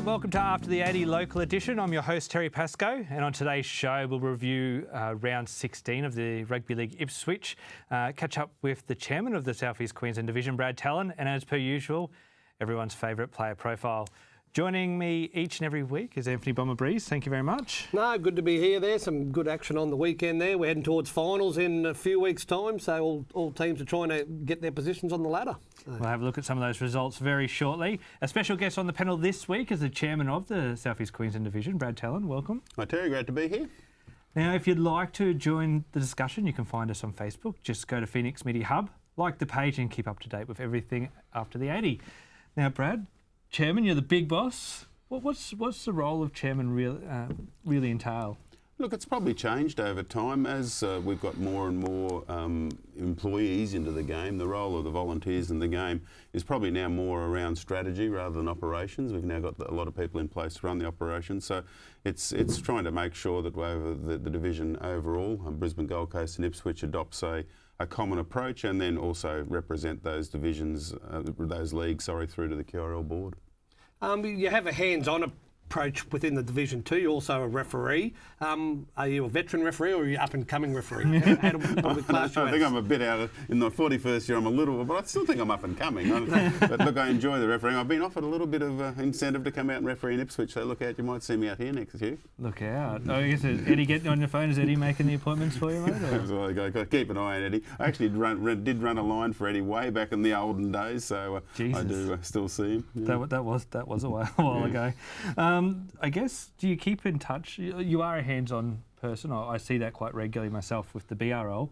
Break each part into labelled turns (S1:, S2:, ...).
S1: Welcome to After the 80 Local Edition. I'm your host, Terry Pascoe, and on today's show we'll review round 16 of the Rugby League Ipswich, catch up with the chairman of the South East Queensland Division, Brad Tallon, and as per usual, everyone's favourite player profile. Joining me each and every week is Anthony Bomber Breeze. Thank you very much.
S2: No, good to be here. There's some good action on the weekend there. We're heading towards finals in a few weeks' time, so all teams are trying to get their positions on the ladder.
S1: We'll have a look at some of those results very shortly. A special guest on the panel this week is the chairman of the South East Queensland Division, Brad Tallon. Welcome.
S3: Hi Terry, great to be here.
S1: Now, if you'd like to join the discussion, you can find us on Facebook. Just go to Phoenix Media Hub, like the page and keep up to date with everything After the 80. Now, Brad, chairman, you're the big boss. What's the role of chairman really entail?
S3: Look, it's probably changed over time as we've got more and more employees into the game. The role of the volunteers in the game is probably now more around strategy rather than operations. We've now got a lot of people in place to run the operations, so it's trying to make sure that over the division overall, Brisbane, Gold Coast and Ipswich adopts a common approach and then also represent those divisions, those leagues, through to the QRL board.
S2: You have a hands-on approach within the division too. You're also a referee. Are you a veteran referee or are you up-and-coming referee?
S3: I think I'm a bit out in the 41st year. I'm a little, but I still think I'm up-and-coming. But look, I enjoy the refereeing. I've been offered a little bit of incentive to come out and referee in Ipswich, so look out, you might see me out here next year.
S1: Look out. I guess Eddie getting on your phone, is Eddie making the appointments for you, mate?
S3: Well, got to keep an eye on Eddie. I actually did run a line for Eddie way back in the olden days, so I do still see him. Yeah.
S1: That was a while ago. I guess, do you keep in touch? You are a hands-on person. I see that quite regularly myself with the BRL.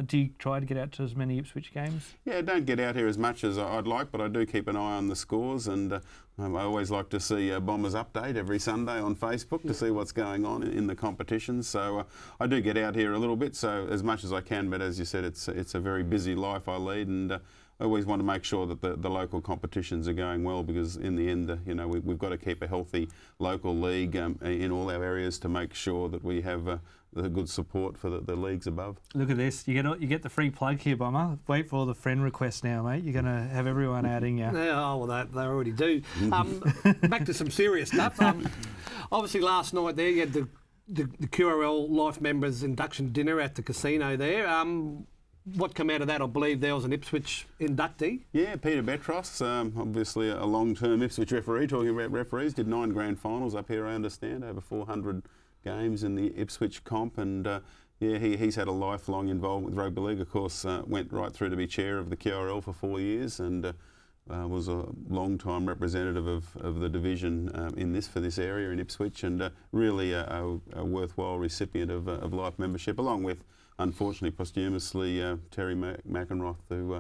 S1: Do you try to get out to as many Ipswich games?
S3: Yeah, I don't get out here as much as I'd like, but I do keep an eye on the scores, and I always like to see Bombers update every Sunday on Facebook to see what's going on in the competitions. So I do get out here a little bit, so as much as I can, but as you said, it's a very busy life I lead, and I always want to make sure that the local competitions are going well, because in the end, we've got to keep a healthy local league in all our areas to make sure that we have the good support for the leagues above.
S1: Look at this. You get the free plug here, Bomber. Wait for all the friend requests now, mate. You're going to have everyone adding you.
S2: Yeah, well, they already do. Back to some serious stuff. Obviously, last night there, you had the QRL Life Members induction dinner at the casino there. What came out of that? I believe there was an Ipswich inductee.
S3: Yeah, Peter Betros, obviously a long-term Ipswich referee. Talking about referees, did 9 grand finals up here, I understand, over 400 games in the Ipswich comp, and he's had a lifelong involvement with rugby league. Of course, went right through to be chair of the QRL for 4 years, and was a long-time representative of the division for this area in Ipswich, and really a worthwhile recipient of life membership, along with, unfortunately, posthumously, Terry McEnroth, who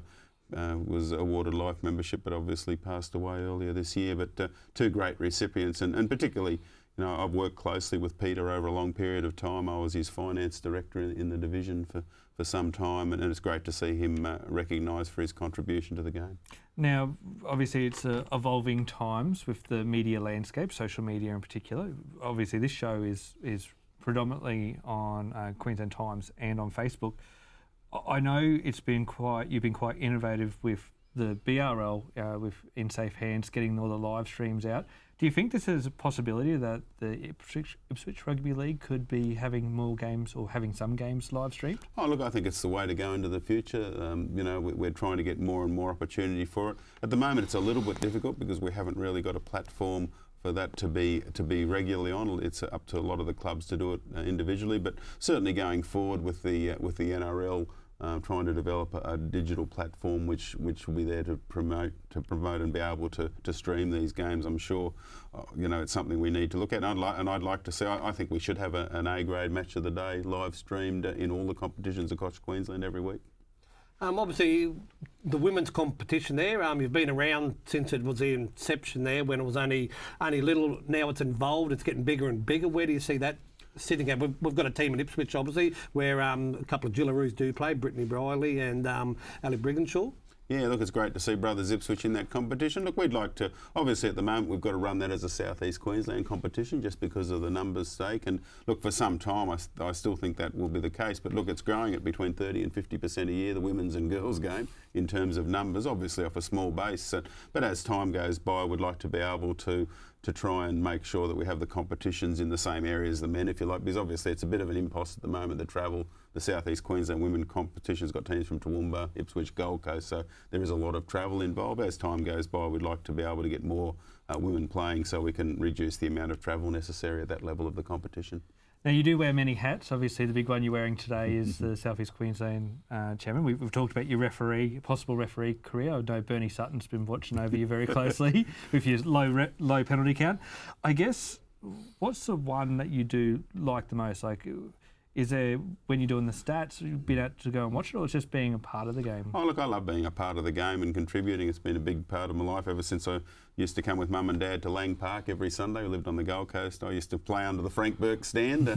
S3: was awarded life membership but obviously passed away earlier this year. But 2 great recipients, and particularly, I've worked closely with Peter over a long period of time. I was his finance director in the division for some time, and it's great to see him recognised for his contribution to the game.
S1: Now, obviously, it's evolving times with the media landscape, social media in particular. Obviously, this show is predominantly on Queensland Times and on Facebook. I know you've been quite innovative with the BRL, with In Safe Hands, getting all the live streams out. Do you think this is a possibility that the Ipswich Rugby League could be having more games or having some games live streamed?
S3: Oh, look, I think it's the way to go into the future. We're trying to get more and more opportunity for it. At the moment, it's a little bit difficult because we haven't really got a platform for that to be regularly on. It's up to a lot of the clubs to do it individually, but certainly going forward with the NRL trying to develop a digital platform which will be there to promote and be able to stream these games. I'm sure it's something we need to look at, and I'd like to see. I think we should have an A-grade match of the day live streamed in all the competitions across Queensland every week.
S2: Obviously, the women's competition there, you've been around since it was the inception there, when it was only little. Now it's involved, it's getting bigger and bigger. Where do you see that sitting at? We've got a team in Ipswich, obviously, where a couple of Gillaroos do play, Brittany Briley and Ali Brigginshaw.
S3: Yeah, look, it's great to see Brothers Ipswich in that competition. Look, we'd like to, obviously at the moment we've got to run that as a South East Queensland competition just because of the numbers stake. And look, for some time I still think that will be the case. But look, it's growing at between 30 and 50% a year, the women's and girls game, in terms of numbers, obviously off a small base. But as time goes by, we'd like to be able to to try and make sure that we have the competitions in the same area as the men, if you like, because obviously it's a bit of an impost at the moment, the travel. The South East Queensland women competition's got teams from Toowoomba, Ipswich, Gold Coast, so there is a lot of travel involved. As time goes by, we'd like to be able to get more women playing so we can reduce the amount of travel necessary at that level of the competition.
S1: Now, you do wear many hats. Obviously, the big one you're wearing today is the South East Queensland chairman. We've talked about your possible referee career. I know Bernie Sutton's been watching over you very closely with your low penalty count. I guess, what's the one that you do like the most? Like, is there, when you're doing the stats, you've been out to go and watch it, or it's just being a part of the game?
S3: Oh, look, I love being a part of the game and contributing. It's been a big part of my life ever since I used to come with Mum and Dad to Lang Park every Sunday. We lived on the Gold Coast. I used to play under the Frank Burke stand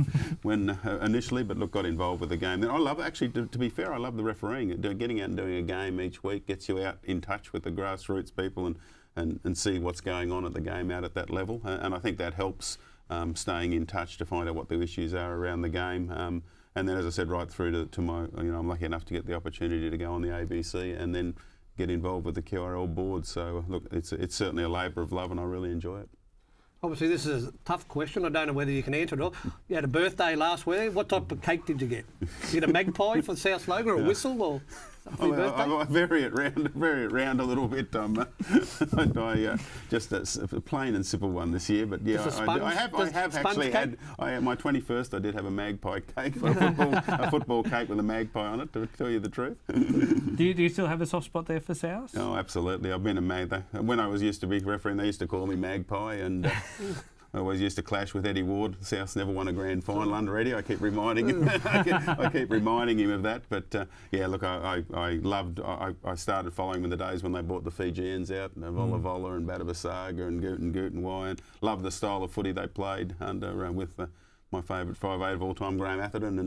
S3: when initially, but look, got involved with the game. Then I love, actually, to be fair, I love the refereeing. Getting out and doing a game each week gets you out in touch with the grassroots people and see what's going on at the game out at that level. And I think that helps staying in touch to find out what the issues are around the game. And then, as I said, right through to my, I'm lucky enough to get the opportunity to go on the ABC and then get involved with the QRL board. So, look, it's certainly a labour of love and I really enjoy it.
S2: Obviously, this is a tough question. I don't know whether you can answer it all. You had a birthday last week. What type of cake did you get? You get a magpie for the South slogan or a whistle or something for your birthday?
S3: I vary it round a little bit. Just a plain and simple one this year, but yeah, I have actually had my 21st. I did have a magpie cake, a football cake with a magpie on it. To tell you the truth.
S1: Do you still have a soft spot there for South?
S3: Oh, absolutely. I've been a mag. When I used to be refereeing, they used to call me Magpie, and I always used to clash with Eddie Ward. South's never won a grand final under Eddie. I keep reminding him. I keep reminding him of that. But yeah, look, I started following them in the days when they brought the Fijians out, Vola Vola and Batabasaga and Goot and Y, and loved the style of footy they played under with my favourite 5'8" of all time, Graham Atherton,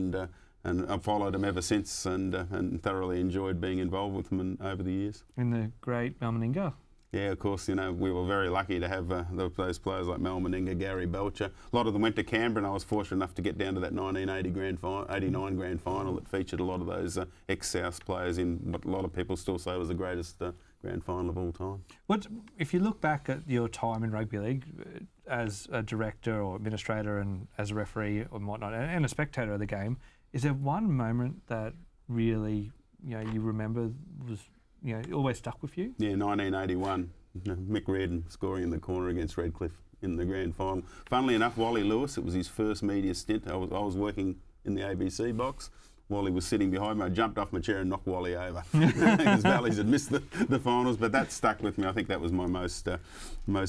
S3: and I've followed them ever since and thoroughly enjoyed being involved with them over the years.
S1: And the great Malmaninga.
S3: Yeah, of course, we were very lucky to have those players like Mel Meninga, Gary Belcher. A lot of them went to Canberra, and I was fortunate enough to get down to that 1989 grand final that featured a lot of those ex-South players in what a lot of people still say was the greatest grand final of all time.
S1: If you look back at your time in rugby league as a director or administrator and as a referee and whatnot, and a spectator of the game, is there one moment that really you remember was always stuck with you?
S3: Yeah, 1981. Mick Reardon scoring in the corner against Redcliffe in the grand final. Funnily enough, Wally Lewis, it was his first media stint. I was working in the ABC box. Wally was sitting behind me. I jumped off my chair and knocked Wally over because Valleys had missed the finals. But that stuck with me. I think that was my most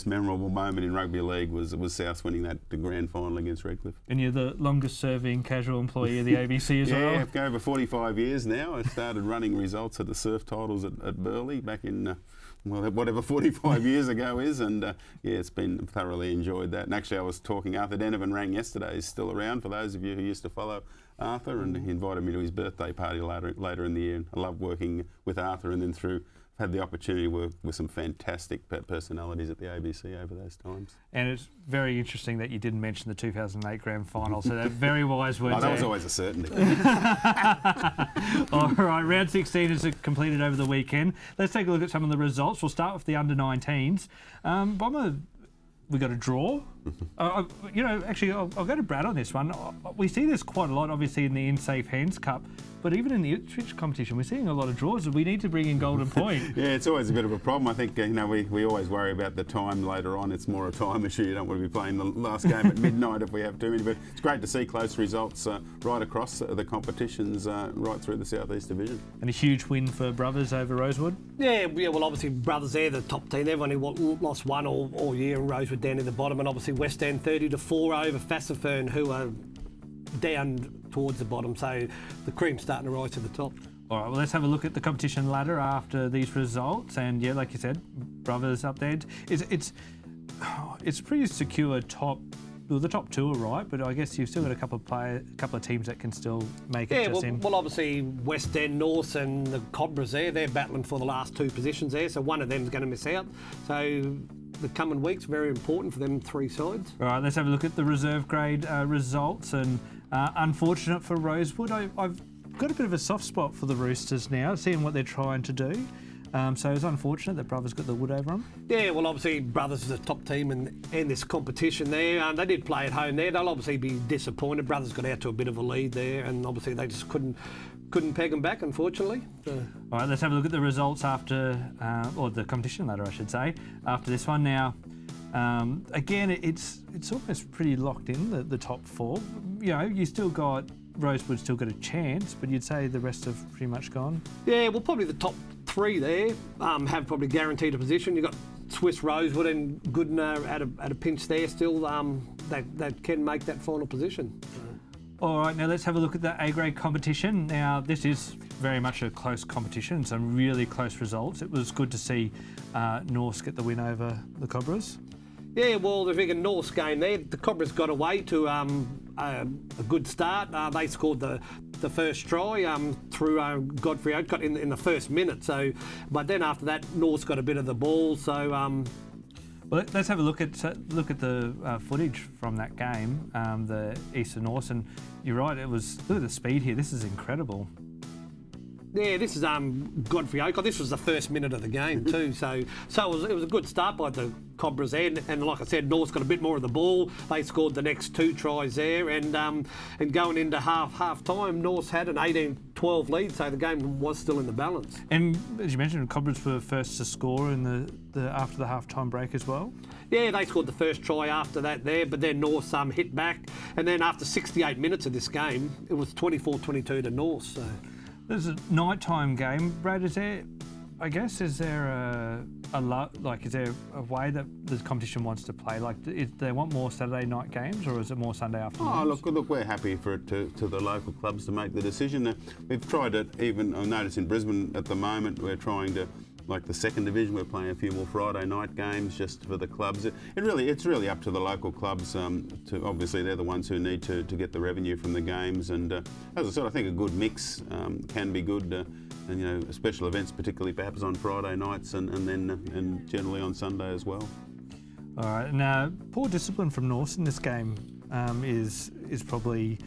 S3: memorable moment in rugby league was South winning the grand final against Redcliffe.
S1: And you're the longest serving casual employee of the ABC as well?
S3: Yeah, I've got over 45 years now. I started running results at the surf titles at Burleigh back in whatever 45 years ago is, and yeah, it's been thoroughly enjoyed that. And actually, I was talking, Arthur Denovan rang yesterday. He's still around for those of you who used to follow Arthur, and he invited me to his birthday party later in the year. And I love working with Arthur, and then had the opportunity to work with some fantastic personalities at the ABC over those times.
S1: And it's very interesting that you didn't mention the 2008 grand final, so that very wise words.
S3: That was always a certainty.
S1: All right, round 16 is completed over the weekend. Let's take a look at some of the results. We'll start with the under-19s. Bomber, we got a draw. Actually, I'll go to Brad on this one. We see this quite a lot, obviously, in the In-Safe Hands Cup, but even in the Ipswich competition, we're seeing a lot of draws. We need to bring in Golden Point.
S3: Yeah, it's always a bit of a problem. I think we always worry about the time later on. It's more a time issue. You don't want to be playing the last game at midnight if we have too many. But it's great to see close results right across the competitions, right through the South East Division.
S1: And a huge win for Brothers over Rosewood.
S2: Yeah. Well, obviously Brothers, they're the top team. They've only lost one all year, and Rosewood down in the bottom, and obviously West End 30-4 over Fassifern, who are down towards the bottom, so the cream's starting to rise to the top.
S1: All right, well, let's have a look at the competition ladder after these results. And yeah, like you said, Brothers up there. It's pretty secure top. Well, the top two are right, but I guess you've still got a couple of teams that can still make it.
S2: Well, obviously West End North and the Cobras they're battling for the last two positions there, so one of them's going to miss out. So the coming weeks very important for them three sides.
S1: All right, let's have a look at the reserve grade results, and unfortunate for Rosewood. I've got a bit of a soft spot for the Roosters now, seeing what they're trying to do. So it's unfortunate that Brothers got the wood over them.
S2: Yeah, well, obviously, Brothers is a top team in this competition there. They did play at home there. They'll obviously be disappointed. Brothers got out to a bit of a lead there, and obviously they just couldn't peg them back, unfortunately. So.
S1: All right, let's have a look at the results after, or the competition ladder, I should say, after this one. Now, again, it's almost pretty locked in, the top four. You know, you still got Rosewood still got a chance, but you'd say the rest have pretty much gone. Yeah,
S2: well, probably the top three there have probably guaranteed a position. You've got Swiss Rosewood and Goodner at a pinch there still that can make that final position.
S1: All right, now let's have a look at the A-grade competition. Now, this is very much a close competition, some really close results. It was good to see Norse get the win over the Cobras.
S2: Yeah, well, the big Norse game there, the Cobras got away to a good start. They scored the first try through Godfrey Oatkott in the first minute. So, but then after that, Norse got a bit of the ball. So,
S1: well, let's have a look at the footage from that game, the Eastern Norse, and you're right. Look at the speed here. This is incredible.
S2: Yeah, this is Godfrey Oatkott. This was the first minute of the game too, so it was a good start by the Cobras there. And like I said, North's got a bit more of the ball. They scored the next two tries there, and going into half time, North had an 18-12 lead, so the game was still in the balance.
S1: And as you mentioned, Cobras were first to score in the after the half time break as well.
S2: Yeah, they scored the first try after that there, but then North hit back, and then after 68 minutes of this game, it was 24-22 to North. So.
S1: There's a nighttime game, Brad. Is there a way that the competition wants to play? Like, they want more Saturday night games, or is it more Sunday afternoons?
S3: Oh, look, we're happy for it to the local clubs to make the decision. We've tried it. Even I notice in Brisbane at the moment, we're trying to. Like the second division, we're playing a few more Friday night games just for the clubs. It's really up to the local clubs. To obviously they're the ones who need to get the revenue from the games. And as I said, I think a good mix can be good. And special events, particularly perhaps on Friday nights, and generally on Sunday as well.
S1: All right. Now, poor discipline from Norse in this game is probably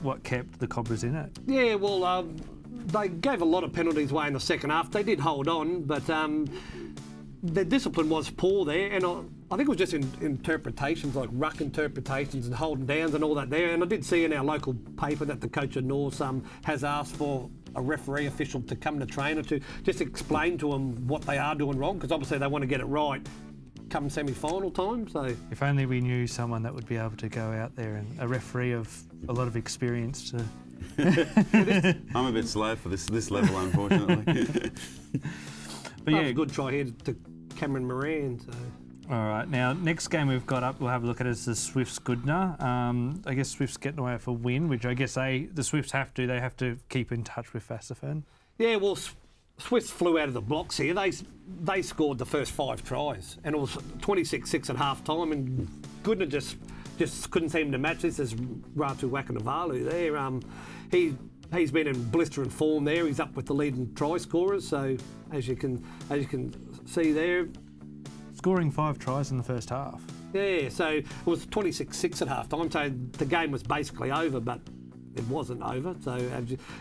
S1: what kept the Cobras in it.
S2: Yeah, well. They gave a lot of penalties away in the second half. They did hold on, but their discipline was poor there. And I think it was just interpretations, like ruck interpretations and holding downs and all that there. And I did see in our local paper that the coach of North has asked for a referee official to come to trainer to just explain to them what they are doing wrong, because obviously they want to get it right come semi-final time. So
S1: if only we knew someone that would be able to go out there, and a referee of a lot of experience to...
S3: I'm a bit slow for this level, unfortunately.
S1: But yeah,
S2: good try here to Cameron Moran. So.
S1: All right, now next game we've got up, we'll have a look at is the Swifts Goodner. I guess Swifts getting away for a win, which I guess the Swifts have to keep in touch with Fassifern.
S2: Yeah, well, Swifts flew out of the blocks here. They scored the first 5 tries, and it was 26-6 at half time, and Goodner just couldn't seem to match this as Ratu Wakanavalu there. He's been in blistering form there. He's up with the leading try scorers. So as you can see there,
S1: scoring 5 tries in the first half.
S2: Yeah, so it was 26-6 at half time. So the game was basically over, but it wasn't over. So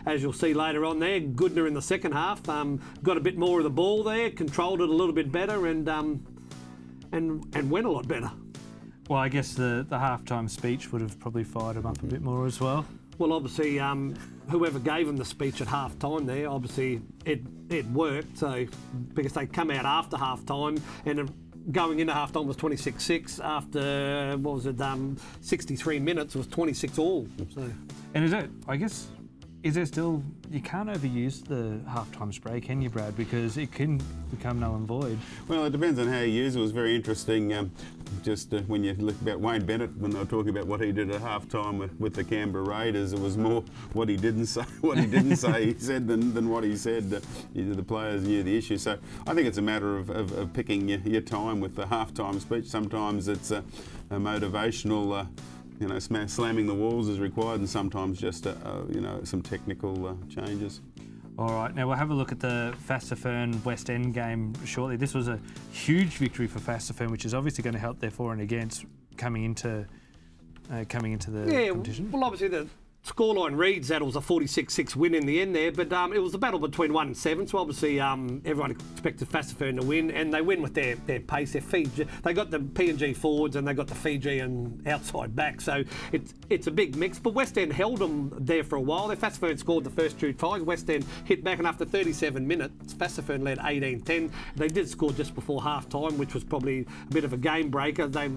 S2: as you'll see later on there, Goodner in the second half got a bit more of the ball there, controlled it a little bit better, and went a lot better.
S1: Well, I guess the halftime speech would have probably fired him up a bit more as well.
S2: Well, obviously, whoever gave him the speech at half time there, obviously it worked. So because they come out after half time, and going into half time was 26-6. After 63 minutes, it was 26 all. So.
S1: And is there still, you can't overuse the half-time spray, can you, Brad? Because it can become null and void.
S3: Well, it depends on how you use it. It was very interesting when you look about Wayne Bennett, when they were talking about what he did at half-time with the Canberra Raiders, it was more what he didn't say, he said than what he said. The players knew the issue. So I think it's a matter of picking your time with the half-time speech. Sometimes it's a motivational... slamming the walls is required, and sometimes just, some technical changes.
S1: All right, now we'll have a look at the Fassifern West End game shortly. This was a huge victory for Fassifern, which is obviously going to help their for and against coming into the competition.
S2: Well, obviously the scoreline reads that it was a 46-6 win in the end there, but it was a battle between 1 and 7. So obviously everyone expected Fassifern to win, and they win with their pace. They got the P&G forwards and they got the Fijian outside back. So it's a big mix. But West End held them there for a while. Fassifern scored the first 2 tries. West End hit back, and after 37 minutes, Fassifern led 18-10. They did score just before half time, which was probably a bit of a game breaker. They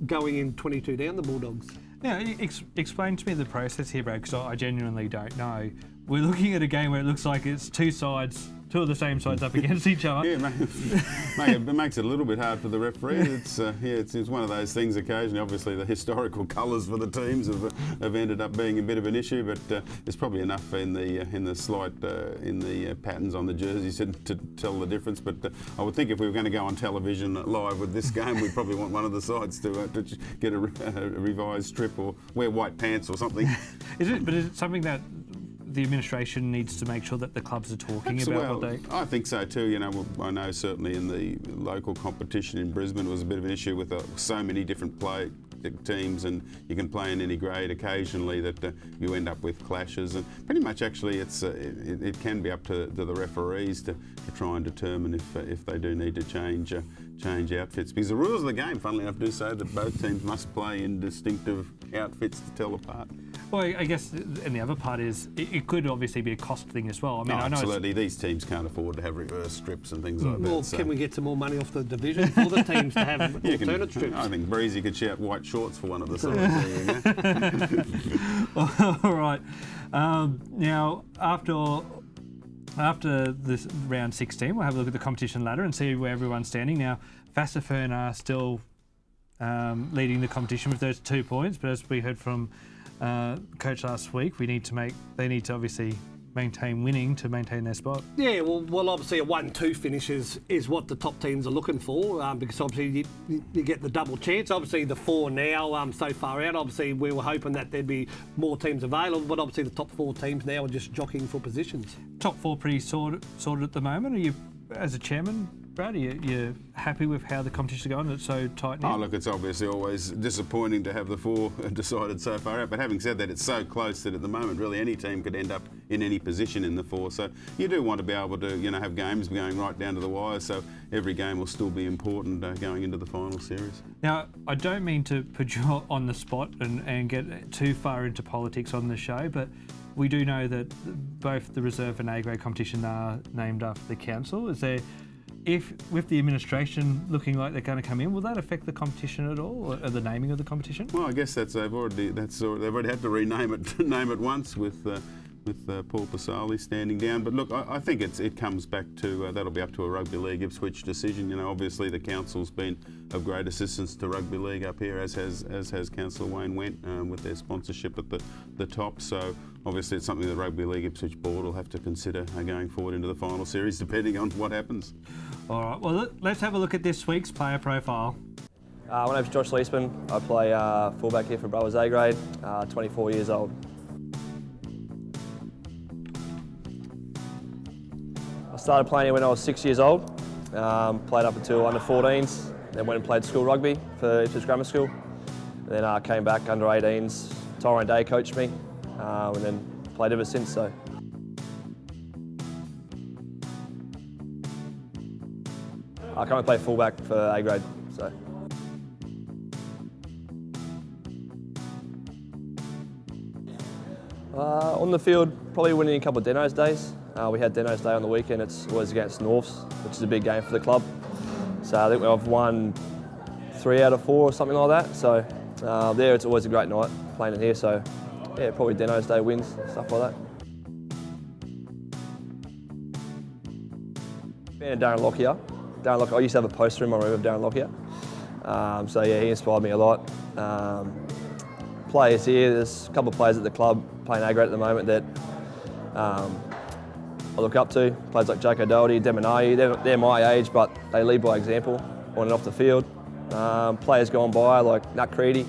S2: going in 22 down, the Bulldogs.
S1: Now, explain to me the process here, Brad, because I genuinely don't know. We're looking at a game where it looks like it's two of the same sides up against each other.
S3: Yeah, it makes it a little bit hard for the referee. It's one of those things occasionally. Obviously, the historical colours for the teams have ended up being a bit of an issue, but there's probably enough in the slight patterns on the jerseys to tell the difference. But I would think if we were going to go on television live with this game, we'd probably want one of the sides to get a revised strip or wear white pants or something.
S1: Is it something that the administration needs to make sure that the clubs are talking about what they...
S3: I think so too. You know, I know certainly in the local competition in Brisbane it was a bit of an issue with so many different teams, and you can play in any grade occasionally that you end up with clashes, and pretty much actually it can be up to the referees to try and determine if they do need to change outfits, because the rules of the game, funnily enough, do say that both teams must play in distinctive outfits to tell apart.
S1: Well, I guess, and the other part is, it could obviously be a cost thing as well. I mean, I know
S3: absolutely. These teams can't afford to have reverse strips and things like that.
S2: Well, can we get some more money off the division for the teams to have alternate strips?
S3: I think Breezy could shout white shorts for one of the sides. There you go.
S1: All right. Now, after this round 16, we'll have a look at the competition ladder and see where everyone's standing. Now, Fassifern are still leading the competition with those 2 points, but as we heard from Coach last week, they need to obviously maintain winning to maintain their spot. Yeah,
S2: well obviously a 1-2 finish is what the top teams are looking for, because obviously you get the double chance. Obviously the 4 now so far out, obviously we were hoping that there'd be more teams available, but obviously the top 4 teams now are just jockeying for positions.
S1: Top 4 pretty sorted at the moment. Are you, as a chairman, Brad, are you happy with how the competition's going? It's so tight now?
S3: Oh, look, it's obviously always disappointing to have the 4 decided so far out, but having said that, it's so close that at the moment, really, any team could end up in any position in the 4. So you do want to be able to, have games going right down to the wire, so every game will still be important going into the final series.
S1: Now, I don't mean to put you on the spot and get too far into politics on the show, but we do know that both the reserve and A-grade competition are named after the council. Is there... If with the administration looking like they're going to come in, will that affect the competition at all, or the naming of the competition?
S3: Well, I guess they've already had to rename it once with Paul Pasali standing down. But look, I think it comes back to that'll be up to a Rugby League Ipswich decision. Obviously the council's been of great assistance to rugby league up here, as has Councillor Wayne Went with their sponsorship at the top. So obviously it's something the Rugby League Ipswich board will have to consider going forward into the final series, depending on what happens.
S1: All right. Well, let's have a look at this week's player profile.
S4: My name's Josh Leisemann. I play fullback here for Brothers A-grade, 24 years old. I started playing here when I was 6 years old, played up until under 14s, then went and played school rugby for Ipswich Grammar School. Then came back under 18s, Tyrone Day coached me, and then played ever since. So. I currently play fullback for A-grade. So. On the field, probably winning a couple of Deno's days. We had Deno's Day on the weekend. It's always against Norths, which is a big game for the club. So I think I've won 3 out of 4 or something like that. So there, it's always a great night playing in here. So yeah, probably Deno's Day wins, stuff like that. Fan of Darren Lockyer. I used to have a poster in my room of Darren Lockyer. So yeah, he inspired me a lot. Players here, there's a couple of players at the club playing A-grade at the moment that I look up to. Players like Jake O'Doherty, Demonayi, they're my age, but they lead by example on and off the field. Players gone by like Nat Creedy.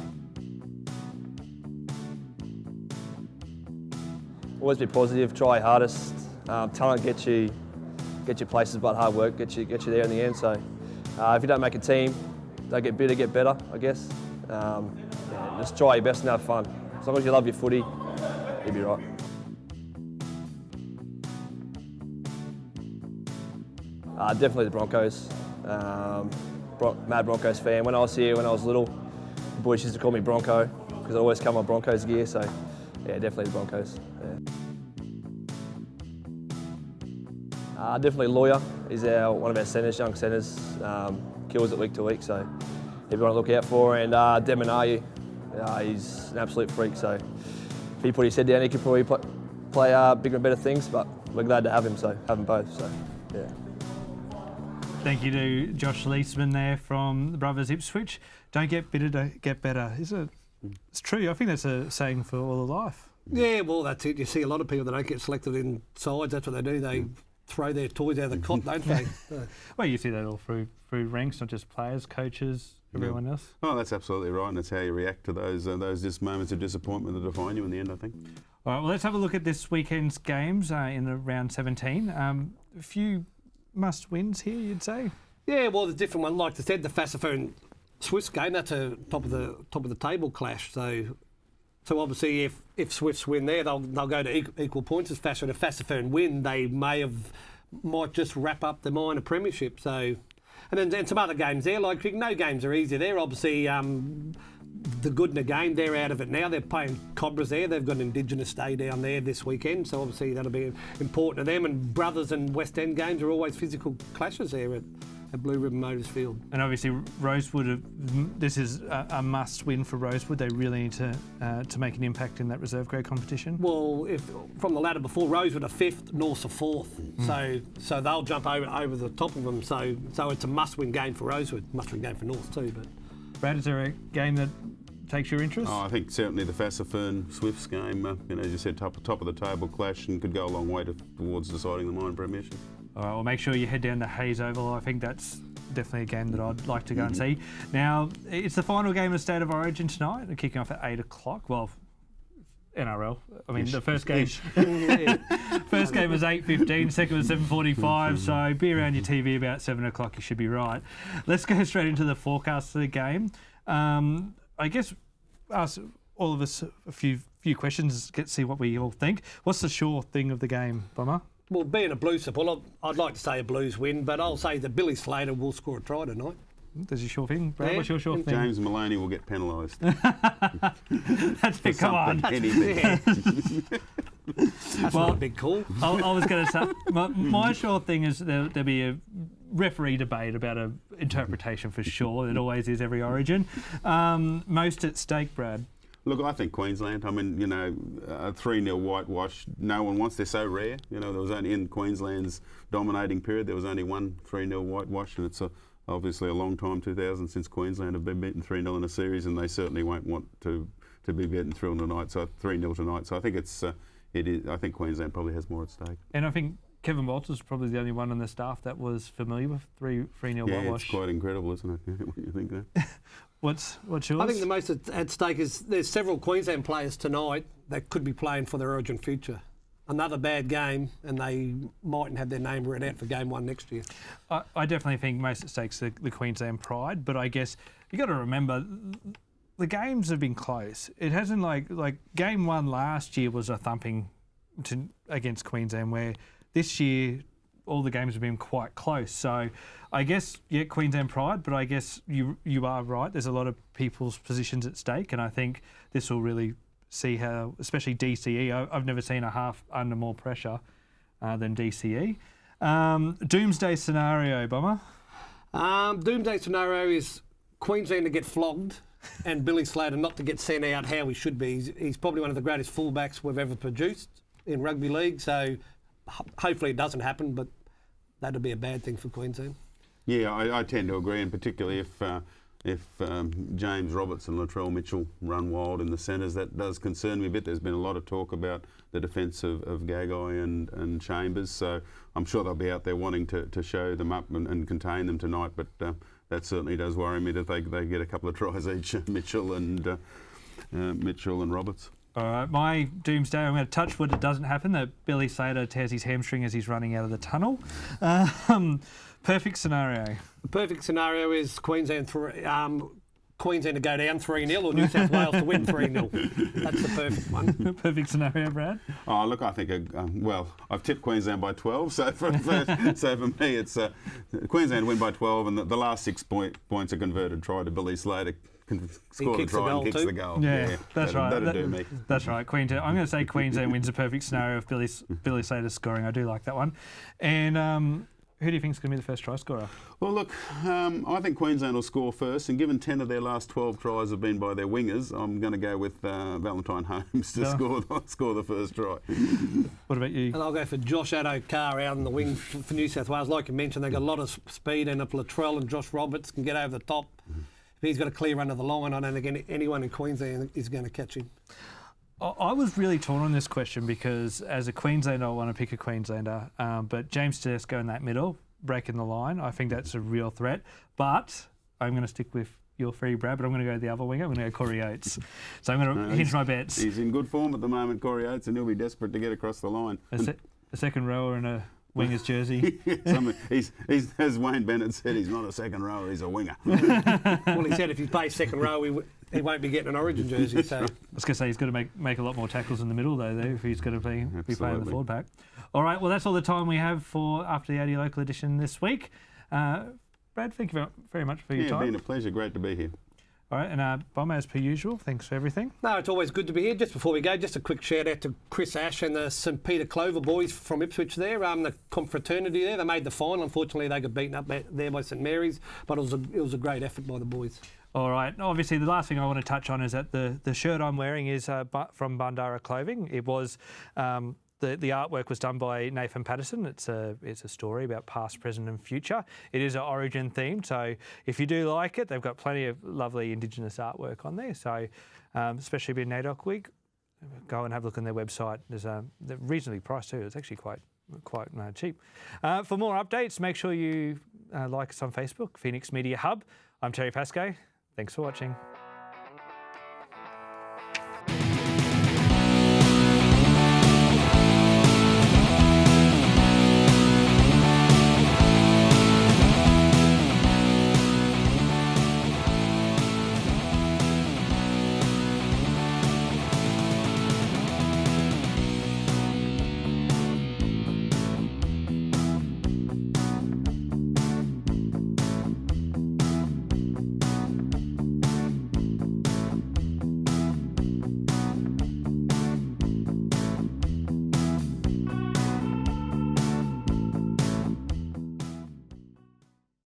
S4: Always be positive, try your hardest. Talent gets you places, but hard work gets you there in the end. So if you don't make a team, don't get bitter, get better, I guess. Just try your best and have fun. As long as you love your footy, he'd be right. Definitely the Broncos. Mad Broncos fan. When I was here, when I was little, the boys used to call me Bronco because I always come on Broncos gear. So, yeah, definitely the Broncos. Yeah. Definitely Lawyer. He's one of our centres, young centres. Kills it week to week, so he'd be one to look out for. And Deminayu, he's an absolute freak. So if he put his head down, he could probably play bigger and better things. But we're glad to have him. So have them both. So yeah.
S1: Thank you to Josh Leisemann there from the Brothers Ipswich. Don't get bitter to get better. Is it? It's true. I think that's a saying for all of life.
S2: Yeah, well, that's it. You see a lot of people that don't get selected in sides. That's what they do. They throw their toys out of the cot, don't they?
S1: Well, you see that all through ranks, not just players, coaches, everyone else.
S3: Oh, that's absolutely right, and it's how you react to those just moments of disappointment that define you in the end, I think.
S1: All right, well, let's have a look at this weekend's games in the round 17. A few must-wins here, you'd say?
S2: Yeah, well, the different one, like I said, the Fassifer and Swifts game. That's a top of the table clash. So obviously, if Swifts win there, they'll go to equal points as Fassifer. If Fassifer win, they might just wrap up the minor premiership. So, and then some other games there. Like no games are easy there. Obviously, the Goodna game, they're out of it now. They're playing Cobras there. They've got an Indigenous Day down there this weekend, so obviously that'll be important to them. And Brothers and West End games are always physical clashes there at Blue Ribbon Motors Field.
S1: And obviously Rosewood, this is a must-win for Rosewood. They really need to make an impact in that reserve grade competition.
S2: Well, if from the ladder before, Rosewood are 5th, Norths are 4th. So they'll jump over the top of them. So it's a must-win game for Rosewood, must-win game for Norths too. But
S1: Brad, is there a game that takes your interest?
S3: Oh, I think certainly the Fassifer Swifts game, as you said, top of the table clash, and could go a long way towards deciding the minor premiership.
S1: All right, well, make sure you head down to Hayes Oval. I think that's definitely a game that I'd like to go and see. Now, it's the final game of State of Origin tonight, kicking off at 8 o'clock. Well, NRL. I mean, the first game first game was 8:15, second was 7:45, so be around your TV about 7 o'clock, you should be right. Let's go straight into the forecast of the game. I guess ask all of us a few questions, get to see what we all think. What's the sure thing of the game, Bomber?
S2: Well, being a Blues supporter, I'd like to say a Blues win, but I'll say that Billy Slater will score a try tonight.
S1: That's your sure thing, Brad. What's your sure thing?
S3: James Maloney will get penalised.
S1: That's it, come on.
S2: That's not a big call.
S1: I was going to say, my sure thing is there'll be a referee debate about an interpretation for sure. It always is every Origin. Most at stake, Brad.
S3: Look, I think Queensland. I mean, a 3-0 whitewash. No one wants. They're so rare. There was only in Queensland's dominating period, there was only one 3-0 whitewash, and it's obviously a long time, 2000, since Queensland have been beaten 3-0 in a series, and they certainly won't want to be beaten 3-0 tonight. So 3-0 tonight. So I think it is. I think Queensland probably has more at stake.
S1: And I think Kevin Walters is probably the only one on the staff that was familiar with 3-0 whitewash.
S3: Yeah, it's quite incredible, isn't it? When you think that.
S1: What's yours?
S2: I think the most at stake is there's several Queensland players tonight that could be playing for their Origin future. Another bad game, and they mightn't have their name read out for game 1 next year.
S1: I definitely think most at stake's the Queensland pride, but I guess you got to remember the games have been close. It hasn't like game 1 last year was a thumping against Queensland, where this year all the games have been quite close. So I guess, yeah, Queensland pride, but I guess you are right. There's a lot of people's positions at stake, and I think this will really see how, especially DCE, I've never seen a half under more pressure than DCE. Doomsday scenario, Bomber?
S2: Doomsday scenario is Queensland to get flogged and Billy Slater not to get sent out how he should be. He's probably one of the greatest fullbacks we've ever produced in rugby league, so hopefully it doesn't happen, but that'd be a bad thing for Queensland.
S3: Yeah, I tend to agree, and particularly if James Roberts and Latrell Mitchell run wild in the centres, that does concern me a bit. There's been a lot of talk about the defence of Gagai and Chambers, so I'm sure they'll be out there wanting to show them up and contain them tonight, but that certainly does worry me that they get a couple of tries each, Mitchell and Roberts.
S1: All right, my doomsday, I'm going to touch wood, it doesn't happen, that Billy Slater tears his hamstring as he's running out of the tunnel. Perfect scenario.
S2: The perfect scenario is Queensland Queensland to go down 3-0 or New South Wales to win 3-0. That's the perfect one.
S1: Perfect scenario, Brad.
S3: Oh, look, I think, well, I've tipped Queensland by 12, so for me it's Queensland win by 12, and the last 6 points are converted try to Billy Slater. Score the try and kicks the goal.
S1: Yeah, that's right.
S3: That'd do me.
S1: That's right. Queensland. I'm going to say Queensland wins a perfect scenario of Billy Slater scoring. I do like that one. And who do you think is going to be the first try scorer?
S3: Well, look, I think Queensland will score first, and given 10 of their last 12 tries have been by their wingers, I'm going to go with Valentine Holmes to score the first try.
S1: What about you?
S2: And I'll go for Josh Addo-Carr out in the wing for New South Wales. Like you mentioned, they've got a lot of speed, and if Latrell and Josh Roberts can get over the top, if he's got a clear run of the line, I don't think anyone in Queensland is going to catch him.
S1: I was really torn on this question because as a Queenslander, I want to pick a Queenslander, but James Tedesco in that middle, breaking the line, I think that's a real threat. But I'm going to stick with your free Brad, but I'm going to go the other winger. I'm going to go Corey Oates. So I'm going to hinge my bets.
S3: He's in good form at the moment, Corey Oates, and he'll be desperate to get across the line.
S1: A second rower in a winger's jersey.
S3: He's, as Wayne Bennett said, he's not a second rower, he's a winger.
S2: Well, he said if he plays second row, he won't be getting an Origin jersey. So
S1: I was going to say he's got to make a lot more tackles in the middle, though, if he's going to be playing the forward pack. All right, well, that's all the time we have for After the 80 Local Edition this week. Brad, thank you very much for your time.
S3: Yeah, been a pleasure. Great to be here.
S1: All right, and Bomber, as per usual, thanks for everything.
S2: No, it's always good to be here. Just before we go, just a quick shout out to Chris Ash and the St Peter Clover boys from Ipswich there, the confraternity there. They made the final. Unfortunately, they got beaten up there by St Mary's, but it was a great effort by the boys.
S1: All right. Obviously, the last thing I want to touch on is that the shirt I'm wearing is from Bandara Clothing. It was the artwork was done by Nathan Patterson. It's a story about past, present, and future. It is an Origin theme, so if you do like it, they've got plenty of lovely Indigenous artwork on there. So, especially being NAIDOC week, go and have a look on their website. They're reasonably priced too. It's actually quite cheap. For more updates, make sure you like us on Facebook, Phoenix Media Hub. I'm Terry Pascoe. Thanks for watching.